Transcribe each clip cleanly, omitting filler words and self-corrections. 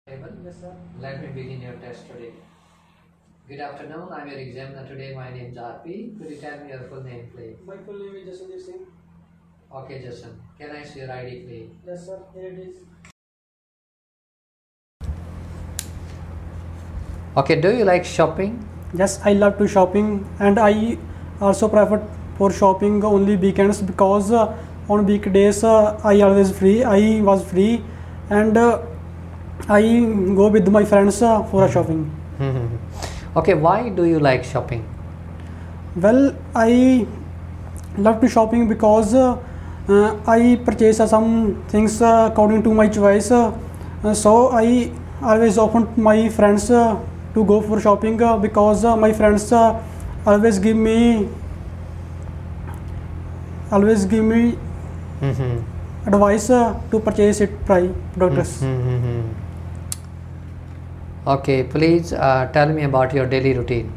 Yes, sir. Let me begin your test today. Good afternoon, I'm your examiner today. My name is RP. Could you tell me your full name, please? My full name is Jasondeep Singh. Okay, Jason. Can I see your ID, please? Yes, sir. Here it is. Okay, do you like shopping? Yes, I love to shopping, and I also prefer for shopping only weekends because on weekdays I always free. I was free, and I go with my friends for a shopping. Okay, why do you like shopping? Well, I love to shopping because I purchase some things according to my choice. So I always often my friends to go for shopping because my friends always give me advice to purchase it products. Okay, please tell me about your daily routine.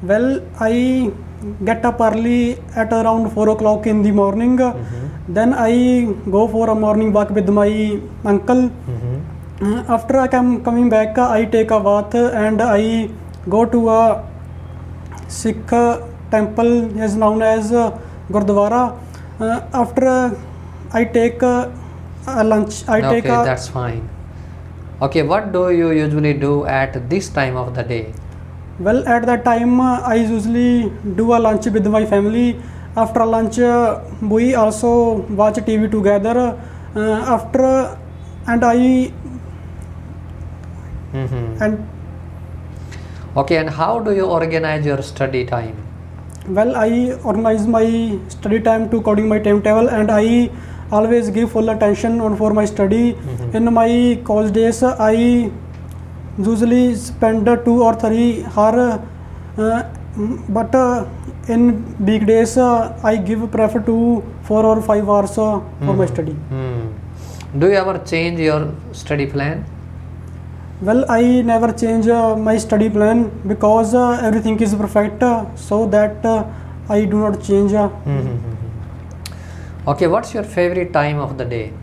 Well, I get up early at around 4 o'clock in the morning. Then I go for a morning walk with my uncle. After I am coming back, I take a bath and I go to a Sikh temple is known as Gurdwara. After I take a lunch. That's fine. Okay, what do you usually do at this time of the day? Well, at that time, I usually do a lunch with my family. After lunch, we also watch TV together. Okay, and how do you organize your study time? Well, I organize my study time to according my timetable, and I always give full attention for my study. In my college days, I usually spend 2 or 3 hours, but in weekdays I give prefer to 4 or 5 hours for my study. Do you ever change your study plan? Well, I never change my study plan because everything is perfect, so that I do not change. Okay, what's your favorite time of the day?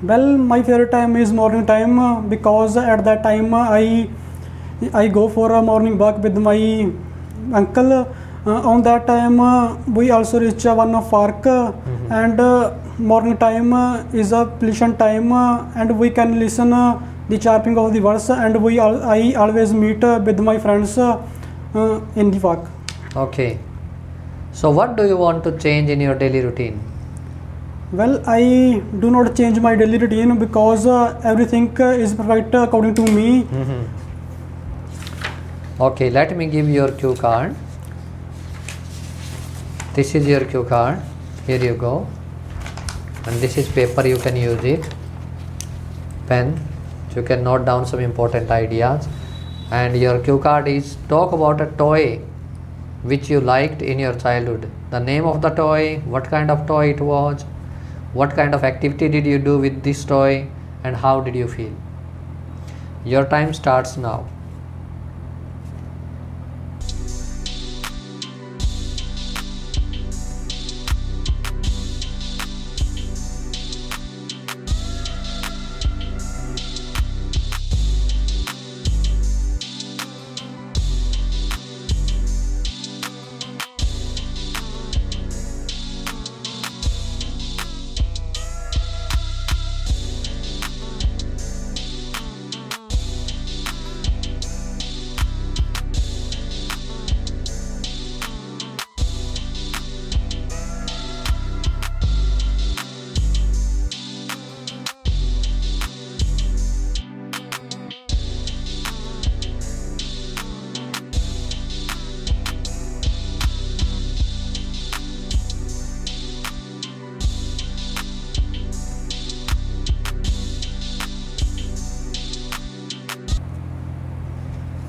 Well, my favorite time is morning time because at that time I go for a morning walk with my uncle. On that time we also reach one of park, and morning time is a pleasant time, and we can listen the chirping of the birds, and I always meet with my friends in the park. Okay, so what do you want to change in your daily routine? Well, I do not change my daily routine because everything is perfect according to me. Okay, let me give your cue card. This is your cue card. Here you go. And this is paper, you can use it. Pen, you can note down some important ideas. And your cue card is talk about a toy which you liked in your childhood. The name of the toy, what kind of toy it was, what kind of activity did you do with this toy, and how did you feel? Your time starts now.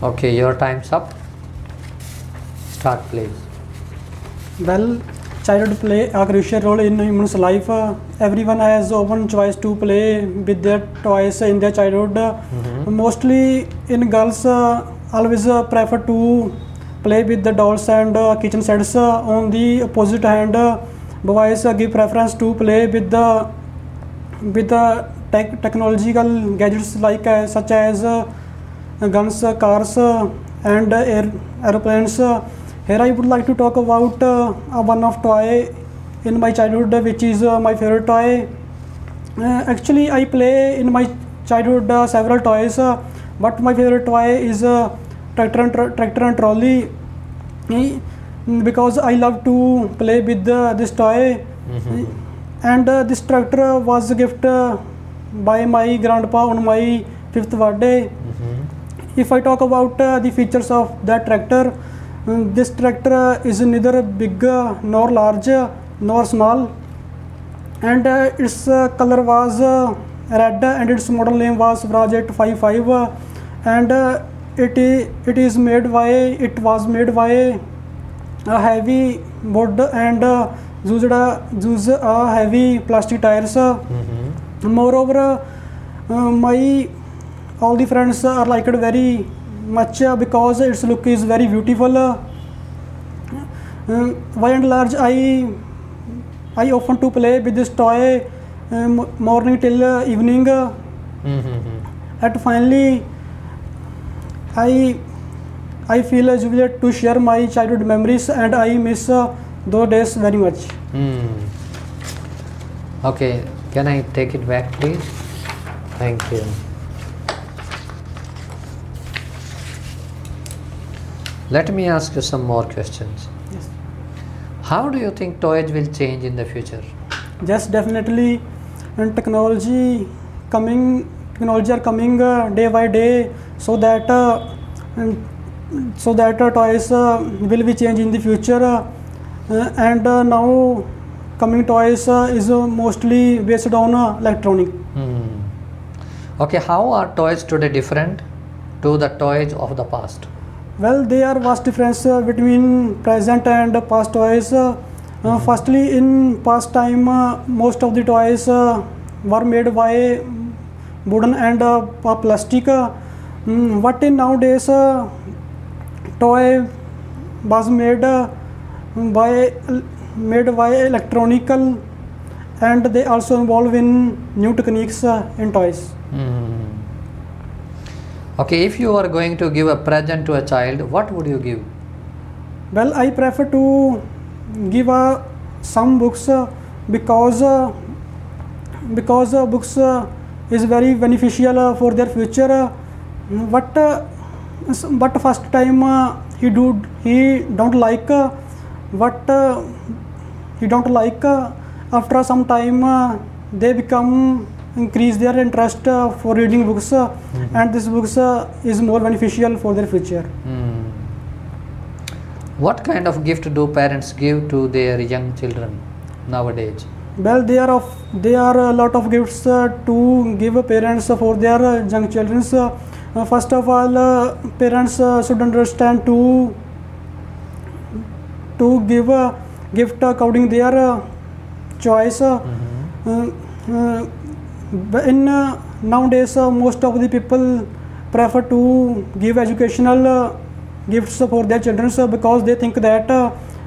Okay, your time's up. Start, please. Well, childhood play a crucial role in human's life. Everyone has often choice to play with their toys in their childhood. Mostly in girls always prefer to play with the dolls and kitchen sets. On the opposite hand, boys give preference to play with the technological gadgets like such as guns, cars, and airplanes. Here I would like to talk about one of toy in my childhood, which is my favorite toy. Actually, I play in my childhood several toys, but my favorite toy is tractor and trolley. Because I love to play with this toy. And this tractor was a gift by my grandpa on my 5th birthday. If I talk about the features of that tractor, this tractor is neither big nor large nor small, and its color was red, and its model name was Swaraj 855, and it was made by a heavy wood and used heavy plastic tires. Moreover, all the friends are liked very much because its look is very beautiful. By and large, I often to play with this toy morning till evening. And finally, I feel jubilant to share my childhood memories, and I miss those days very much. Okay, can I take it back, please? Thank you. Let me ask you some more questions. Yes. How do you think toys will change in the future? Yes, definitely. And technology are coming day by day, so that toys will be changed in the future. And now coming toys is mostly based on electronic. Okay, how are toys today different to the toys of the past? Well, there are vast difference between present and past toys. Firstly, in past time, most of the toys were made by wooden and plastic. But in nowadays, toy was made by electronical, and they also involve in new techniques in toys. Okay, if you are going to give a present to a child, what would you give? Well, I prefer to give some books because books is very beneficial for their future. But first time he don't like what he don't like. After some time they increase their interest for reading books, and this books is more beneficial for their future. What kind of gift do parents give to their young children nowadays? Well, there are a lot of gifts to give parents for their young children. First of all, parents should understand to give a gift according their choice. In nowadays, most of the people prefer to give educational gifts for their children because they think that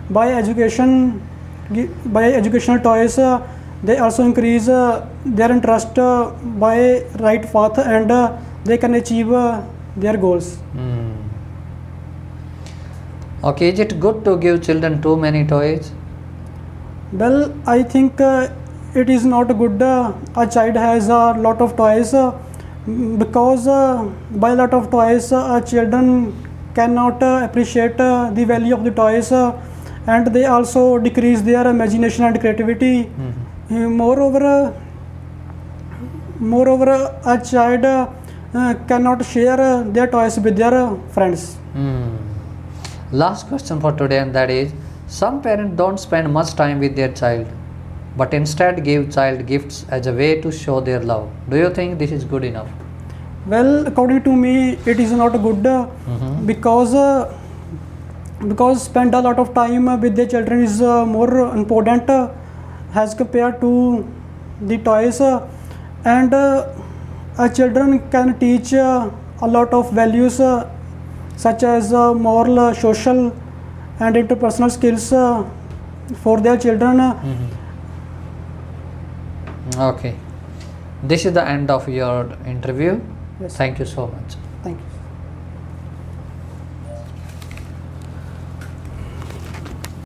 by educational toys they also increase their interest by right path, and they can achieve their goals. Okay, is it good to give children too many toys? Well, I think it is not good. A child has a lot of toys because by a lot of toys children cannot appreciate the value of the toys, and they also decrease their imagination and creativity. Moreover, a child cannot share their toys with their friends. Last question for today, and that is, some parents don't spend much time with their child, but instead give child gifts as a way to show their love. Do you think this is good enough? Well, according to me, it is not good because spend a lot of time with their children is more important as compared to the toys, and children can teach a lot of values such as moral, social, and interpersonal skills for their children. Okay. This is the end of your interview. Yes. Thank you so much.